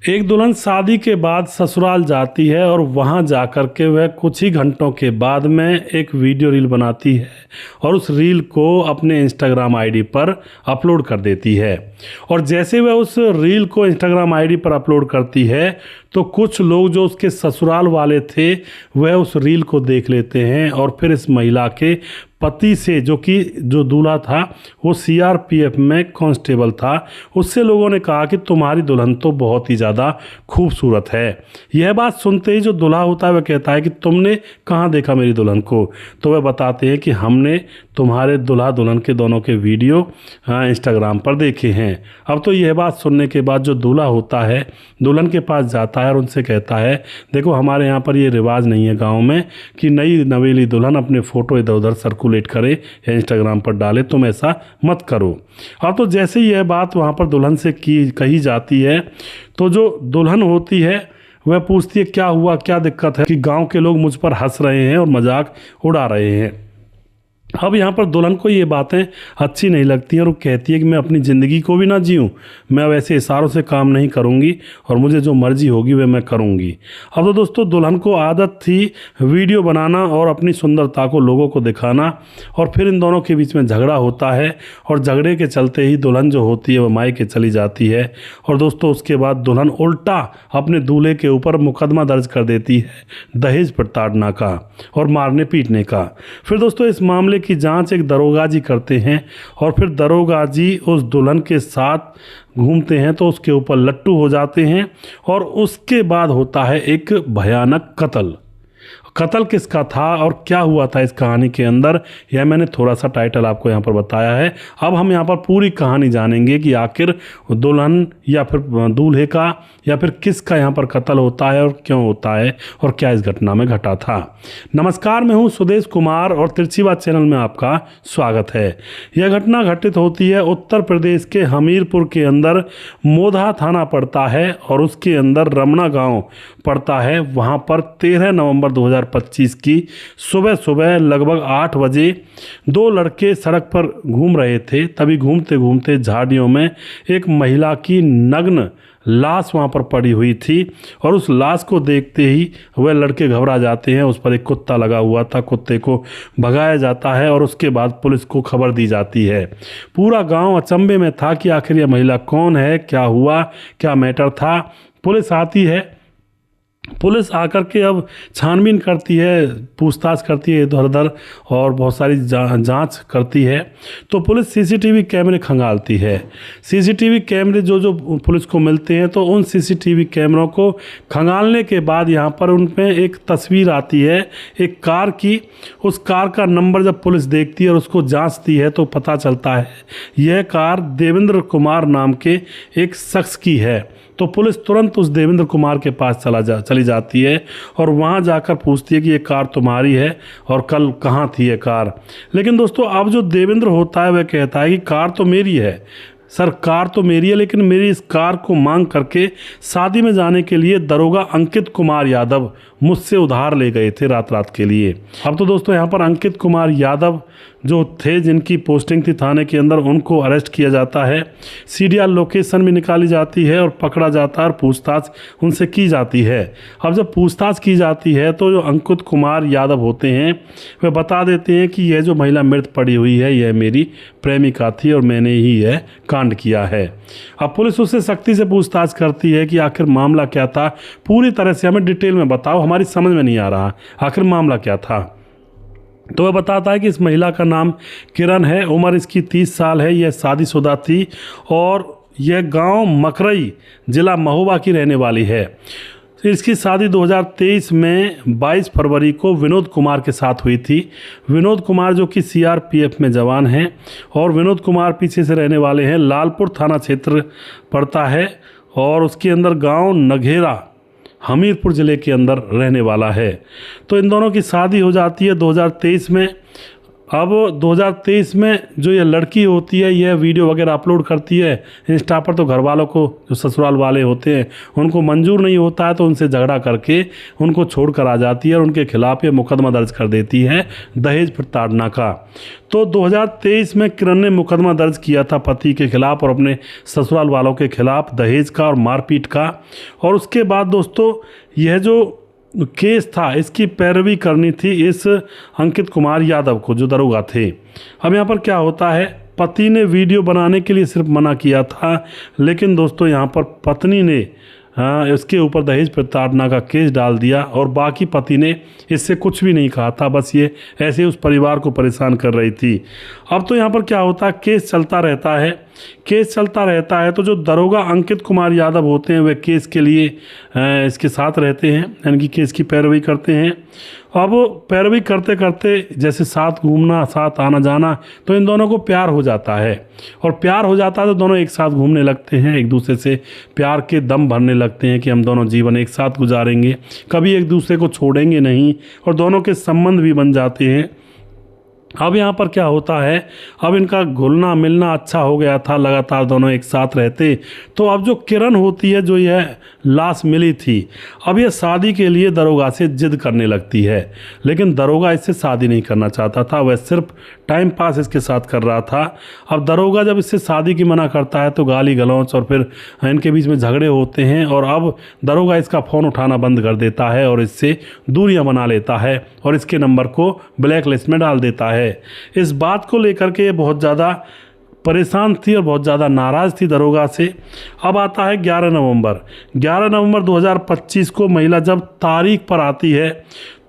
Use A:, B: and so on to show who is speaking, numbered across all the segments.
A: एक दुल्हन शादी के बाद ससुराल जाती है और वहां जाकर के वह कुछ ही घंटों के बाद में एक वीडियो रील बनाती है और उस रील को अपने इंस्टाग्राम आईडी पर अपलोड कर देती है। और जैसे वह उस रील को इंस्टाग्राम आईडी पर अपलोड करती है तो कुछ लोग जो उसके ससुराल वाले थे वह उस रील को देख लेते हैं और फिर इस महिला के पति से जो दूल्हा था वो सीआरपीएफ में कांस्टेबल था, उससे लोगों ने कहा कि तुम्हारी दुल्हन तो बहुत ही ज़्यादा खूबसूरत है। यह बात सुनते ही जो दूल्हा होता है वह कहता है कि तुमने कहाँ देखा मेरी दुल्हन को? तो वह बताते हैं कि हमने तुम्हारे दूल्हा दुल्हन के दोनों के वीडियो इंस्टाग्राम पर देखे हैं। अब तो यह बात सुनने के बाद जो दूल्हा होता है दुल्हन के पास जाता है और उनसे कहता है देखो हमारे यहाँ पर ये रिवाज नहीं है गाँव में कि नई नवेली दुल्हन अपने फ़ोटो इधर उधर सर्कुलेट करे या इंस्टाग्राम पर डाले, तुम ऐसा मत करो। अब तो जैसे ही यह बात वहाँ पर दुल्हन से कही जाती है तो जो दुल्हन होती है वह पूछती है क्या हुआ, क्या दिक्कत है कि गांव के लोग मुझ पर हंस रहे हैं और मजाक उड़ा रहे हैं। अब यहाँ पर दुल्हन को ये बातें अच्छी नहीं लगती हैं और वो कहती है कि मैं अपनी ज़िंदगी को भी ना जीऊँ, मैं अब ऐसे इशारों से काम नहीं करूँगी और मुझे जो मर्जी होगी वह मैं करूँगी। अब तो दोस्तों दुल्हन को आदत थी वीडियो बनाना और अपनी सुंदरता को लोगों को दिखाना, और फिर इन दोनों के बीच में झगड़ा होता है और झगड़े के चलते ही दुल्हन जो होती है वह मायके चली जाती है। और दोस्तों उसके बाद दुल्हन उल्टा अपने दूल्हे के ऊपर मुकदमा दर्ज कर देती है दहेज प्रताड़ना का और मारने पीटने का। फिर दोस्तों इस मामले की जांच एक दरोगा जी करते हैं और फिर दरोगा जी उस दुल्हन के साथ घूमते हैं तो उसके ऊपर लट्टू हो जाते हैं और उसके बाद होता है एक भयानक कत्ल किसका था और क्या हुआ था इस कहानी के अंदर, यह मैंने थोड़ा सा टाइटल आपको यहाँ पर बताया है। अब हम यहाँ पर पूरी कहानी जानेंगे कि आखिर दुल्हन या फिर दूल्हे का या फिर किसका यहाँ पर कत्ल होता है और क्यों होता है और क्या इस घटना में घटा था। नमस्कार, मैं हूँ सुदेश कुमार और तिरछी बात चैनल में आपका स्वागत है। यह घटना घटित होती है उत्तर प्रदेश के हमीरपुर के अंदर मोधा थाना पड़ता है और उसके अंदर रमना गाँव पड़ता है। वहाँ पर 13 नवंबर 2025 की सुबह लगभग 8 बजे दो लड़के सड़क पर घूम रहे थे। तभी घूमते घूमते झाड़ियों में एक महिला की नग्न लाश वहाँ पर पड़ी हुई थी और उस लाश को देखते ही वह लड़के घबरा जाते हैं। उस पर एक कुत्ता लगा हुआ था, कुत्ते को भगाया जाता है और उसके बाद पुलिस को खबर दी जाती है। पूरा गांव अचंभे में था कि आखिर यह महिला कौन है, क्या हुआ, क्या मैटर था। पुलिस आती है, पुलिस आकर के अब छानबीन करती है, पूछताछ करती है इधर उधर और बहुत सारी जांच करती है। तो पुलिस सीसीटीवी कैमरे खंगालती है। सीसीटीवी कैमरे जो पुलिस को मिलते हैं तो उन सीसीटीवी कैमरों को खंगालने के बाद यहाँ पर उनमें एक तस्वीर आती है एक कार की। उस कार का नंबर जब पुलिस देखती है और उसको जांचती है तो पता चलता है यह कार देवेंद्र कुमार नाम के एक शख्स की है। तो पुलिस तुरंत उस देवेंद्र कुमार के पास चली जाती है और वहाँ जाकर पूछती है कि ये कार तुम्हारी है और कल कहाँ थी ये कार। लेकिन दोस्तों अब जो देवेंद्र होता है वह कहता है कि कार तो मेरी है सर, कार तो मेरी है, लेकिन मेरी इस कार को मांग करके शादी में जाने के लिए दरोगा अंकित कुमार यादव मुझसे उधार ले गए थे रात के लिए। अब तो दोस्तों यहाँ पर अंकित कुमार यादव जो थे जिनकी पोस्टिंग थी थाने के अंदर उनको अरेस्ट किया जाता है। सीडीआर लोकेशन भी निकाली जाती है और पकड़ा जाता है और पूछताछ उनसे की जाती है। अब जब पूछताछ की जाती है तो जो अंकित कुमार यादव होते हैं वे बता देते हैं कि यह जो महिला मृत पड़ी हुई है यह मेरी प्रेमिका थी और मैंने ही यह कांड किया है। अब पुलिस उससे सख्ती से पूछताछ करती है कि आखिर मामला क्या था, पूरी तरह से हमें डिटेल में बताओ, हमारी समझ में नहीं आ रहा आखिर मामला क्या था। तो वह बताता है कि इस महिला का नाम किरण है, उम्र इसकी 30 साल है, यह शादीशुदा थी और यह गांव मकरई जिला महोबा की रहने वाली है। इसकी शादी 2023 में 22 फरवरी को विनोद कुमार के साथ हुई थी। विनोद कुमार जो कि सीआरपीएफ में जवान हैं और विनोद कुमार पीछे से रहने वाले हैं, लालपुर थाना क्षेत्र पड़ता है और उसके अंदर गांव नघेरा हमीरपुर ज़िले के अंदर रहने वाला है। तो इन दोनों की शादी हो जाती है 2023 में अब 2023 में जो ये लड़की होती है, यह वीडियो वगैरह अपलोड करती है इंस्टा पर, तो घर वालों को, जो ससुराल वाले होते हैं, उनको मंजूर नहीं होता है, तो उनसे झगड़ा करके उनको छोड़ कर आ जाती है और उनके खिलाफ ये मुकदमा दर्ज कर देती है दहेज प्रताड़ना का। तो 2023 में किरण ने मुकदमा दर्ज किया था पति के खिलाफ और अपने ससुराल वालों के खिलाफ दहेज का और मारपीट का। और उसके बाद दोस्तों यह जो केस था, इसकी पैरवी करनी थी इस अंकित कुमार यादव को, जो दरोगा थे। अब यहाँ पर क्या होता है, पति ने वीडियो बनाने के लिए सिर्फ मना किया था, लेकिन दोस्तों यहाँ पर पत्नी ने इसके ऊपर दहेज प्रताड़ना का केस डाल दिया और बाकी पति ने इससे कुछ भी नहीं कहा था, बस ये ऐसे उस परिवार को परेशान कर रही थी। अब तो यहाँ पर क्या होता है, केस चलता रहता है, केस चलता रहता है। तो जो दरोगा अंकित कुमार यादव होते हैं वे केस के लिए इसके साथ रहते हैं, यानी कि केस की पैरवी करते हैं। अब पैरवी करते करते जैसे साथ घूमना, साथ आना जाना, तो इन दोनों को प्यार हो जाता है और प्यार हो जाता है तो दोनों एक साथ घूमने लगते हैं, एक दूसरे से प्यार के दम भरने लगते हैं कि हम दोनों जीवन एक साथ गुजारेंगे, कभी एक दूसरे को छोड़ेंगे नहीं, और दोनों के संबंध भी बन जाते हैं। अब यहाँ पर क्या होता है, अब इनका घुलना मिलना अच्छा हो गया था, लगातार दोनों एक साथ रहते। तो अब जो किरण होती है, जो यह लाश मिली थी, अब यह शादी के लिए दरोगा से जिद करने लगती है, लेकिन दरोगा इससे शादी नहीं करना चाहता था, वह सिर्फ टाइम पास इसके साथ कर रहा था। अब दरोगा जब इससे शादी की मना करता है तो गाली गलौच और फिर इनके बीच में झगड़े होते हैं, और अब दरोगा इसका फ़ोन उठाना बंद कर देता है और इससे दूरियां बना लेता है और इसके नंबर को ब्लैक लिस्ट में डाल देता है। इस बात को लेकर के ये बहुत ज़्यादा परेशान थी और बहुत ज़्यादा नाराज़ थी दरोगा से। अब आता है 11 नवंबर 2025 को महिला जब तारीख पर आती है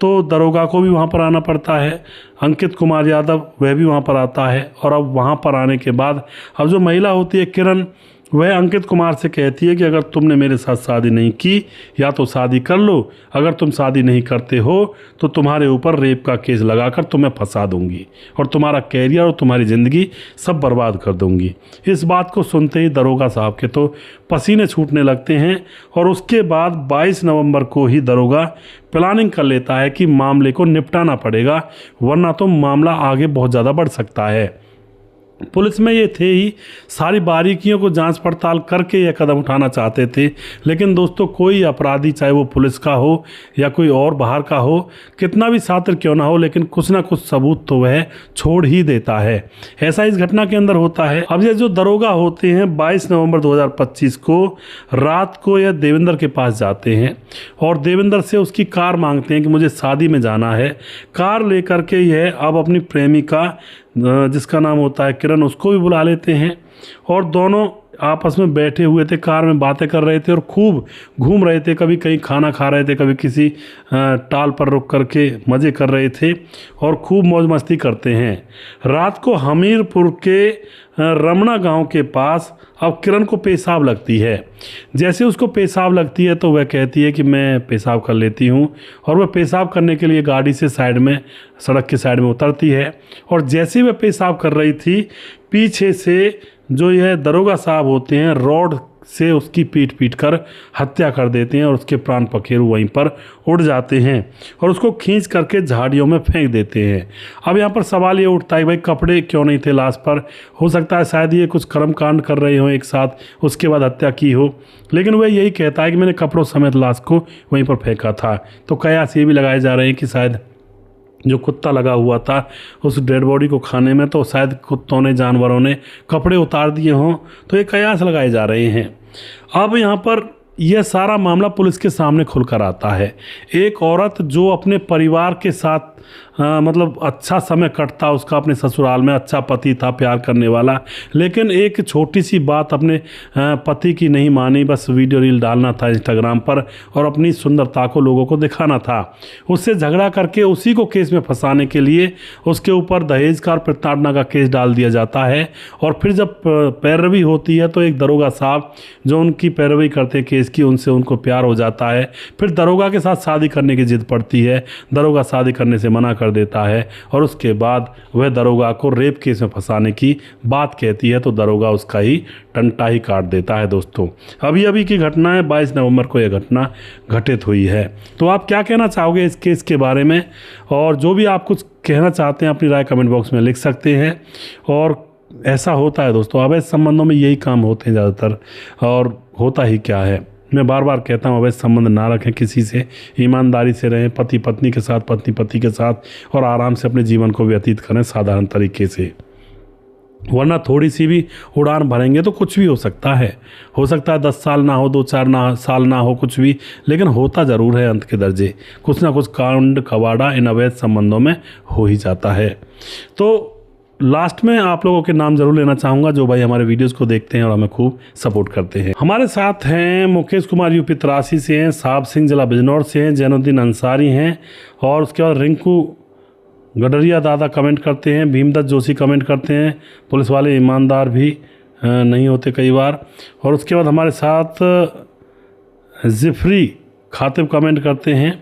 A: तो दरोगा को भी वहाँ पर आना पड़ता है, अंकित कुमार यादव वह भी वहाँ पर आता है। और अब वहाँ पर आने के बाद अब जो महिला होती है किरण, वह अंकित कुमार से कहती है कि अगर तुमने मेरे साथ शादी नहीं की या तो शादी कर लो, अगर तुम शादी नहीं करते हो तो तुम्हारे ऊपर रेप का केस लगाकर तुम्हें फंसा दूंगी और तुम्हारा कैरियर और तुम्हारी ज़िंदगी सब बर्बाद कर दूंगी। इस बात को सुनते ही दरोगा साहब के तो पसीने छूटने लगते हैं और उसके बाद 22 नवंबर को ही दरोगा प्लानिंग कर लेता है कि मामले को निपटाना पड़ेगा, वरना तो मामला आगे बहुत ज़्यादा बढ़ सकता है। पुलिस में ये थे ही, सारी बारीकियों को जांच पड़ताल करके यह कदम उठाना चाहते थे, लेकिन दोस्तों कोई अपराधी, चाहे वो पुलिस का हो या कोई और बाहर का हो, कितना भी शातिर क्यों ना हो, लेकिन कुछ ना कुछ सबूत तो वह छोड़ ही देता है। ऐसा इस घटना के अंदर होता है। अब ये जो दरोगा होते हैं 22 नवंबर 2025 को रात को यह देवेंद्र के पास जाते हैं और देवेंद्र से उसकी कार मांगते हैं कि मुझे शादी में जाना है। कार लेकर के यह अब अपनी प्रेमिका, जिसका नाम होता है किरण, उसको भी बुला लेते हैं और दोनों आपस में बैठे हुए थे, कार में बातें कर रहे थे और खूब घूम रहे थे, कभी कहीं खाना खा रहे थे, कभी किसी टाल पर रुक करके मज़े कर रहे थे और खूब मौज मस्ती करते हैं। रात को हमीरपुर के रमना गांव के पास अब किरण को पेशाब लगती है। जैसे उसको पेशाब लगती है तो वह कहती है कि मैं पेशाब कर लेती हूँ, और वह पेशाब करने के लिए गाड़ी से साइड में, सड़क के साइड में उतरती है। और जैसे वह पेशाब कर रही थी, पीछे से जो यह दरोगा साहब होते हैं रॉड से उसकी पीट कर हत्या कर देते हैं और उसके प्राण पखेरु वहीं पर उड़ जाते हैं और उसको खींच करके झाड़ियों में फेंक देते हैं। अब यहाँ पर सवाल ये उठता है, भाई कपड़े क्यों नहीं थे लाश पर? हो सकता है शायद ये कुछ कर्मकांड कर रहे हों एक साथ, उसके बाद हत्या की हो, लेकिन वह यही कहता है कि मैंने कपड़ों समेत लाश को वहीं पर फेंका था। तो कयास ये भी लगाए जा रहे हैं कि शायद जो कुत्ता लगा हुआ था उस डेड बॉडी को खाने में, तो शायद कुत्तों ने, जानवरों ने कपड़े उतार दिए हों, तो ये कयास लगाए जा रहे हैं। अब यहाँ पर यह सारा मामला पुलिस के सामने खुलकर आता है। एक औरत जो अपने परिवार के साथ मतलब अच्छा समय कटता उसका अपने ससुराल में, अच्छा पति था, प्यार करने वाला, लेकिन एक छोटी सी बात अपने पति की नहीं मानी, बस वीडियो रील डालना था इंस्टाग्राम पर और अपनी सुंदरता को लोगों को दिखाना था। उससे झगड़ा करके उसी को केस में फंसाने के लिए उसके ऊपर दहेज का और प्रताड़ना का केस डाल दिया जाता है। और फिर जब पैरवी होती है तो एक दरोगा साहब जो उनकी पैरवी करते केस इसकी उनसे उनको प्यार हो जाता है। फिर दरोगा के साथ शादी करने की जिद पड़ती है, दरोगा शादी करने से मना कर देता है और उसके बाद वह दरोगा को रेप केस में फंसाने की बात कहती है तो दरोगा उसका ही टंटा ही काट देता है। दोस्तों अभी अभी की घटना है, 22 नवंबर को यह घटना घटित हुई है। तो आप क्या कहना चाहोगे इस केस के बारे में, और जो भी आप कुछ कहना चाहते हैं अपनी राय कमेंट बॉक्स में लिख सकते हैं। और ऐसा होता है दोस्तों, अवैध संबंधों में यही काम होते हैं ज़्यादातर, और होता ही क्या है, मैं बार बार कहता हूँ अवैध संबंध ना रखें किसी से, ईमानदारी से रहें, पति पत्नी के साथ, पत्नी पति के साथ, और आराम से अपने जीवन को व्यतीत करें साधारण तरीके से। वरना थोड़ी सी भी उड़ान भरेंगे तो कुछ भी हो सकता है 10 साल ना हो, 2-4 साल ना हो, कुछ भी, लेकिन होता ज़रूर है अंत के दर्जे, कुछ ना कुछ कांड कवाड़ा इन अवैध संबंधों में हो ही जाता है। तो लास्ट में आप लोगों के नाम जरूर लेना चाहूँगा जो भाई हमारे वीडियोस को देखते हैं और हमें खूब सपोर्ट करते हैं। हमारे साथ हैं मुकेश कुमार यूपी तरासी से हैं, साहब सिंह जिला बिजनौर से हैं, जैनुद्दीन अंसारी हैं, और उसके बाद रिंकू गडरिया दादा कमेंट करते हैं, भीमदत्त जोशी कमेंट करते हैं, पुलिस वाले ईमानदार भी नहीं होते कई बार। और उसके बाद हमारे साथ जिफ्री खातिब कमेंट करते हैं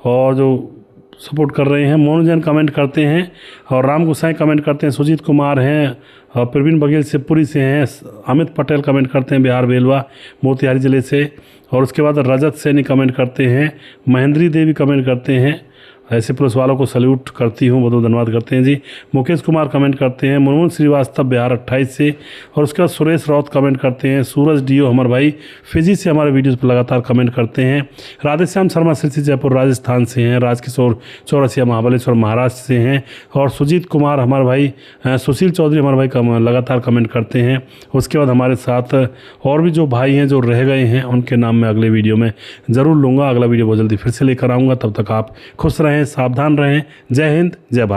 A: और जो सपोर्ट कर रहे हैं, मोनू जैन कमेंट करते हैं, और राम गोसाई कमेंट करते हैं, सुजीत कुमार हैं, और प्रवीण बघेल शिवपुरी से हैं, अमित पटेल कमेंट करते हैं बिहार बेलवा मोतिहारी ज़िले से, और उसके बाद रजत सैनी कमेंट करते हैं, महेंद्री देवी कमेंट करते हैं, ऐसे पुलिस वालों को सल्यूट करती हूँ, बहुत बहुत धन्यवाद करते हैं जी। मुकेश कुमार कमेंट करते हैं, मुनमुन श्रीवास्तव बिहार 28 से, और उसके बाद सुरेश राउत कमेंट करते हैं, सूरज डीओ हमारे भाई फिजी से हमारे वीडियोस पर लगातार कमेंट करते हैं, राधेश्याम शर्मा सिरसी जयपुर राजस्थान से हैं, राजकिशोर चौरसिया महाबलेश्वर महाराष्ट्र से हैं, और सुजीत कुमार हमारे भाई, सुशील चौधरी हमारे भाई लगातार कमेंट करते हैं। उसके बाद हमारे साथ और भी जो भाई हैं जो रह गए हैं उनके नाम मैं अगले वीडियो में ज़रूर लूँगा। अगला वीडियो बहुत जल्दी फिर से लेकर आऊँगा, तब तक आप खुश रहें, सावधान रहें। जय हिंद, जय भारत।